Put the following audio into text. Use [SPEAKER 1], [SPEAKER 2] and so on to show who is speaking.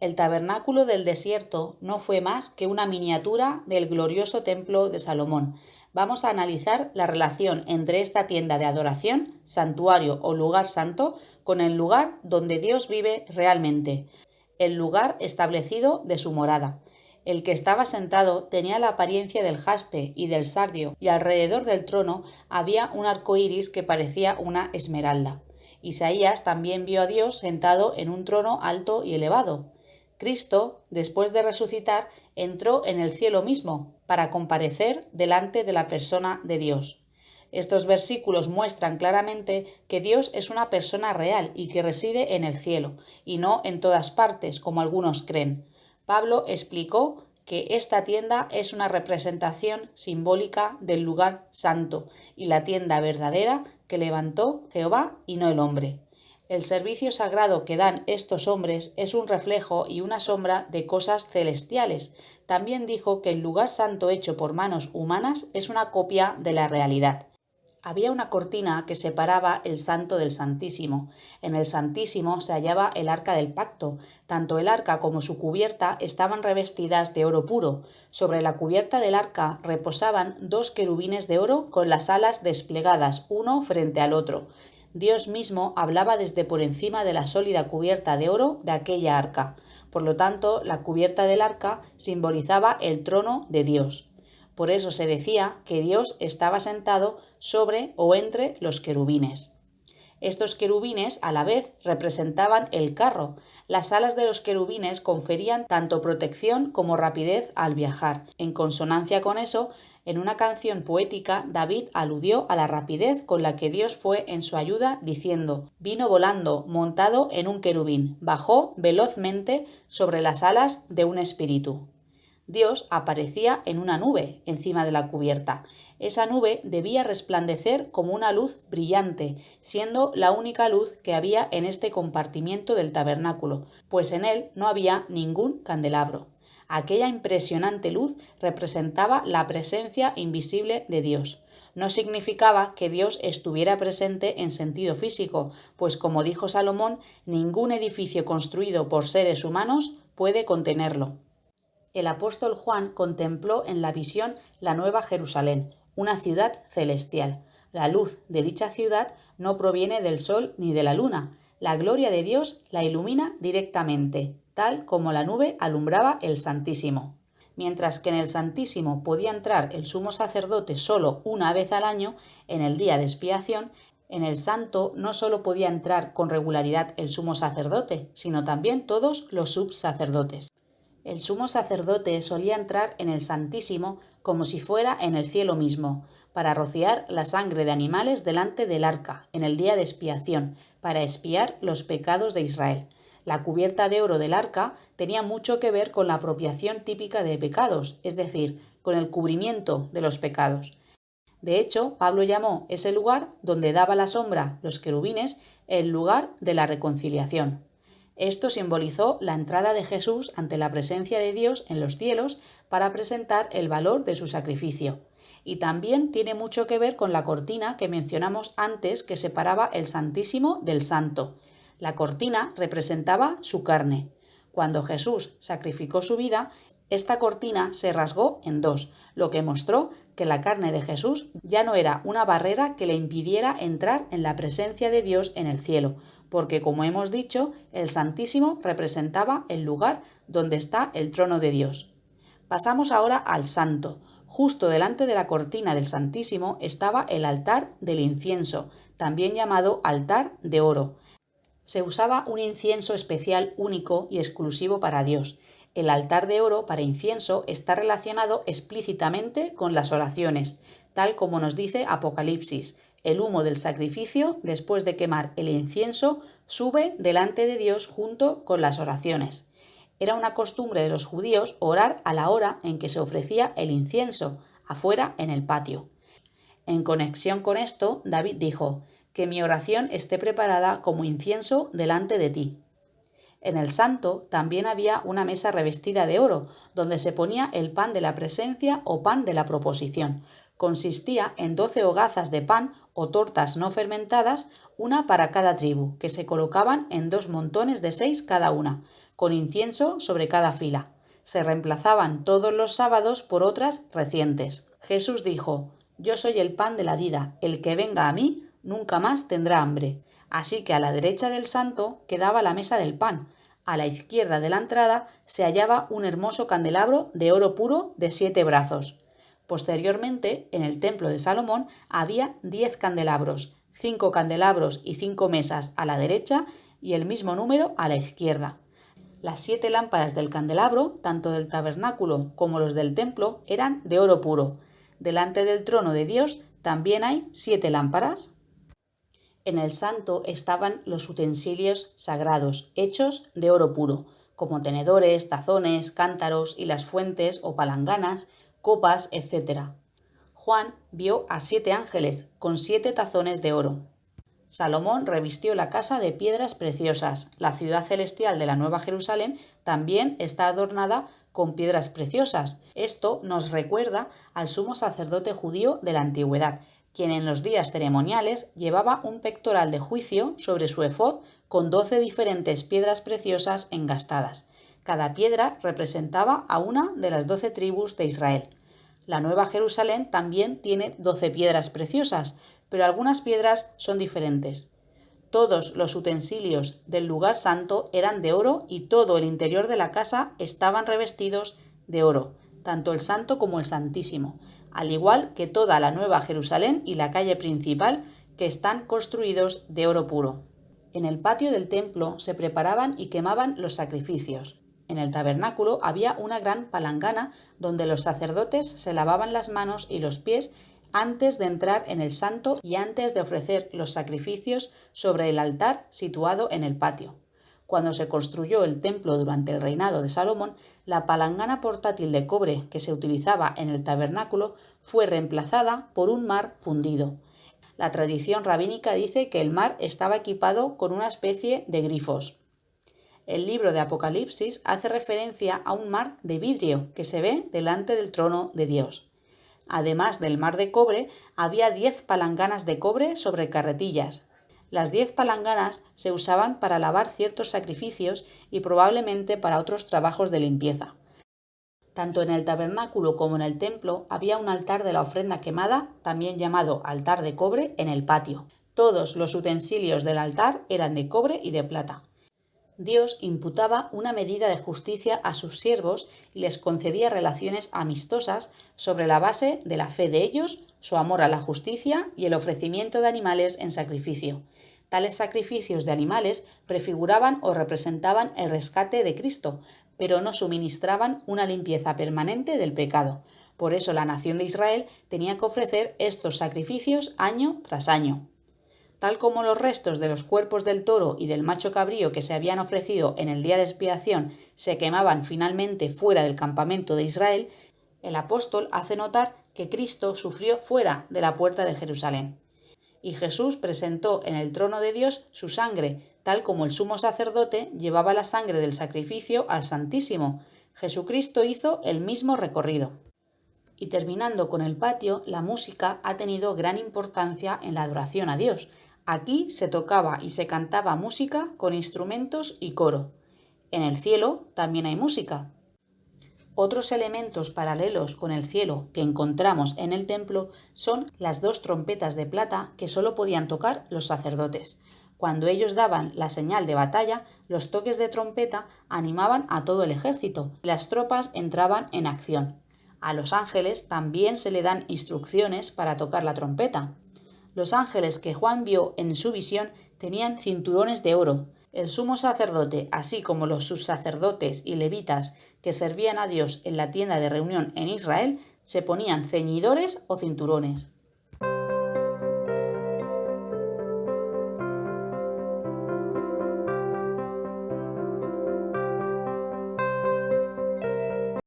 [SPEAKER 1] El tabernáculo del desierto no fue más que una miniatura del glorioso templo de Salomón. Vamos a analizar la relación entre esta tienda de adoración, santuario o lugar santo, con el lugar donde Dios vive realmente, el lugar establecido de su morada. El que estaba sentado tenía la apariencia del jaspe y del sardio, y alrededor del trono había un arco iris que parecía una esmeralda. Isaías también vio a Dios sentado en un trono alto y elevado. Cristo, después de resucitar, entró en el cielo mismo para comparecer delante de la persona de Dios. Estos versículos muestran claramente que Dios es una persona real y que reside en el cielo, y no en todas partes, como algunos creen. Pablo explicó que esta tienda es una representación simbólica del lugar santo y la tienda verdadera que levantó Jehová y no el hombre. El servicio sagrado que dan estos hombres es un reflejo y una sombra de cosas celestiales. También dijo que el lugar santo hecho por manos humanas es una copia de la realidad. Había una cortina que separaba el santo del santísimo. En el santísimo se hallaba el arca del pacto. Tanto el arca como su cubierta estaban revestidas de oro puro. Sobre la cubierta del arca reposaban 2 querubines de oro con las alas desplegadas, uno frente al otro. Dios mismo hablaba desde por encima de la sólida cubierta de oro de aquella arca. Por lo tanto, la cubierta del arca simbolizaba el trono de Dios. Por eso se decía que Dios estaba sentado sobre o entre los querubines. Estos querubines a la vez representaban el carro. Las alas de los querubines conferían tanto protección como rapidez al viajar. En consonancia con eso, en una canción poética, David aludió a la rapidez con la que Dios fue en su ayuda, diciendo: «Vino volando, montado en un querubín, bajó velozmente sobre las alas de un espíritu». Dios aparecía en una nube encima de la cubierta. Esa nube debía resplandecer como una luz brillante, siendo la única luz que había en este compartimiento del tabernáculo, pues en él no había ningún candelabro. Aquella impresionante luz representaba la presencia invisible de Dios. No significaba que Dios estuviera presente en sentido físico, pues como dijo Salomón, ningún edificio construido por seres humanos puede contenerlo. El apóstol Juan contempló en la visión la Nueva Jerusalén, una ciudad celestial. La luz de dicha ciudad no proviene del sol ni de la luna. La gloria de Dios la ilumina directamente, tal como la nube alumbraba el Santísimo. Mientras que en el Santísimo podía entrar el sumo sacerdote solo una vez al año, en el día de expiación, en el Santo no solo podía entrar con regularidad el sumo sacerdote, sino también todos los subsacerdotes. El sumo sacerdote solía entrar en el Santísimo como si fuera en el cielo mismo, para rociar la sangre de animales delante del arca, en el día de expiación, para expiar los pecados de Israel. La cubierta de oro del arca tenía mucho que ver con la apropiación típica de pecados, es decir, con el cubrimiento de los pecados. De hecho, Pablo llamó ese lugar donde daba la sombra los querubines el lugar de la reconciliación. Esto simbolizó la entrada de Jesús ante la presencia de Dios en los cielos para presentar el valor de su sacrificio. Y también tiene mucho que ver con la cortina que mencionamos antes que separaba el Santísimo del Santo. La cortina representaba su carne. Cuando Jesús sacrificó su vida, esta cortina se rasgó en dos, lo que mostró que la carne de Jesús ya no era una barrera que le impidiera entrar en la presencia de Dios en el cielo, porque como hemos dicho, el Santísimo representaba el lugar donde está el trono de Dios. Pasamos ahora al Santo. Justo delante de la cortina del Santísimo estaba el altar del incienso, también llamado altar de oro. Se usaba un incienso especial único y exclusivo para Dios. El altar de oro para incienso está relacionado explícitamente con las oraciones, tal como nos dice Apocalipsis. El humo del sacrificio, después de quemar el incienso, sube delante de Dios junto con las oraciones. Era una costumbre de los judíos orar a la hora en que se ofrecía el incienso, afuera en el patio. En conexión con esto, David dijo: «Que mi oración esté preparada como incienso delante de ti». En el santo también había una mesa revestida de oro, donde se ponía el pan de la presencia o pan de la proposición. Consistía en 12 hogazas de pan o tortas no fermentadas, una para cada tribu, que se colocaban en 2 montones de 6 cada una. con incienso sobre cada fila. Se reemplazaban todos los sábados por otras recientes. Jesús dijo: «Yo soy el pan de la vida, el que venga a mí nunca más tendrá hambre». Así que a la derecha del santo quedaba la mesa del pan. A la izquierda de la entrada se hallaba un hermoso candelabro de oro puro de 7 brazos. Posteriormente, en el templo de Salomón había 10 candelabros, 5 candelabros y 5 mesas a la derecha y el mismo número a la izquierda. Las 7 lámparas del candelabro, tanto del tabernáculo como los del templo, eran de oro puro. Delante del trono de Dios también hay 7 lámparas. En el santo estaban los utensilios sagrados, hechos de oro puro, como tenedores, tazones, cántaros y las fuentes o palanganas, copas, etc. Juan vio a 7 ángeles con 7 tazones de oro. Salomón revistió la casa de piedras preciosas. La ciudad celestial de la Nueva Jerusalén también está adornada con piedras preciosas. Esto nos recuerda al sumo sacerdote judío de la antigüedad, quien en los días ceremoniales llevaba un pectoral de juicio sobre su efod con 12 diferentes piedras preciosas engastadas. Cada piedra representaba a una de las 12 tribus de Israel. La Nueva Jerusalén también tiene 12 piedras preciosas, pero algunas piedras son diferentes. Todos los utensilios del lugar santo eran de oro y todo el interior de la casa estaban revestidos de oro, tanto el santo como el santísimo, al igual que toda la Nueva Jerusalén y la calle principal, que están construidos de oro puro. En el patio del templo se preparaban y quemaban los sacrificios. En el tabernáculo había una gran palangana donde los sacerdotes se lavaban las manos y los pies antes de entrar en el santo y antes de ofrecer los sacrificios sobre el altar situado en el patio. Cuando se construyó el templo durante el reinado de Salomón, la palangana portátil de cobre que se utilizaba en el tabernáculo fue reemplazada por un mar fundido. La tradición rabínica dice que el mar estaba equipado con una especie de grifos. El libro de Apocalipsis hace referencia a un mar de vidrio que se ve delante del trono de Dios. Además del mar de cobre, había 10 palanganas de cobre sobre carretillas. Las 10 palanganas se usaban para lavar ciertos sacrificios y probablemente para otros trabajos de limpieza. Tanto en el tabernáculo como en el templo había un altar de la ofrenda quemada, también llamado altar de cobre, en el patio. Todos los utensilios del altar eran de cobre y de plata. Dios imputaba una medida de justicia a sus siervos y les concedía relaciones amistosas sobre la base de la fe de ellos, su amor a la justicia y el ofrecimiento de animales en sacrificio. Tales sacrificios de animales prefiguraban o representaban el rescate de Cristo, pero no suministraban una limpieza permanente del pecado. Por eso la nación de Israel tenía que ofrecer estos sacrificios año tras año. Tal como los restos de los cuerpos del toro y del macho cabrío que se habían ofrecido en el día de expiación se quemaban finalmente fuera del campamento de Israel, el apóstol hace notar que Cristo sufrió fuera de la puerta de Jerusalén. Y Jesús presentó en el trono de Dios su sangre, tal como el sumo sacerdote llevaba la sangre del sacrificio al Santísimo. Jesucristo hizo el mismo recorrido. Y terminando con el patio, la música ha tenido gran importancia en la adoración a Dios. Aquí se tocaba y se cantaba música con instrumentos y coro. En el cielo también hay música. Otros elementos paralelos con el cielo que encontramos en el templo son las 2 trompetas de plata que solo podían tocar los sacerdotes. Cuando ellos daban la señal de batalla, los toques de trompeta animaban a todo el ejército y las tropas entraban en acción. A los ángeles también se le dan instrucciones para tocar la trompeta. Los ángeles que Juan vio en su visión tenían cinturones de oro. El sumo sacerdote, así como los subsacerdotes y levitas que servían a Dios en la tienda de reunión en Israel, se ponían ceñidores o cinturones.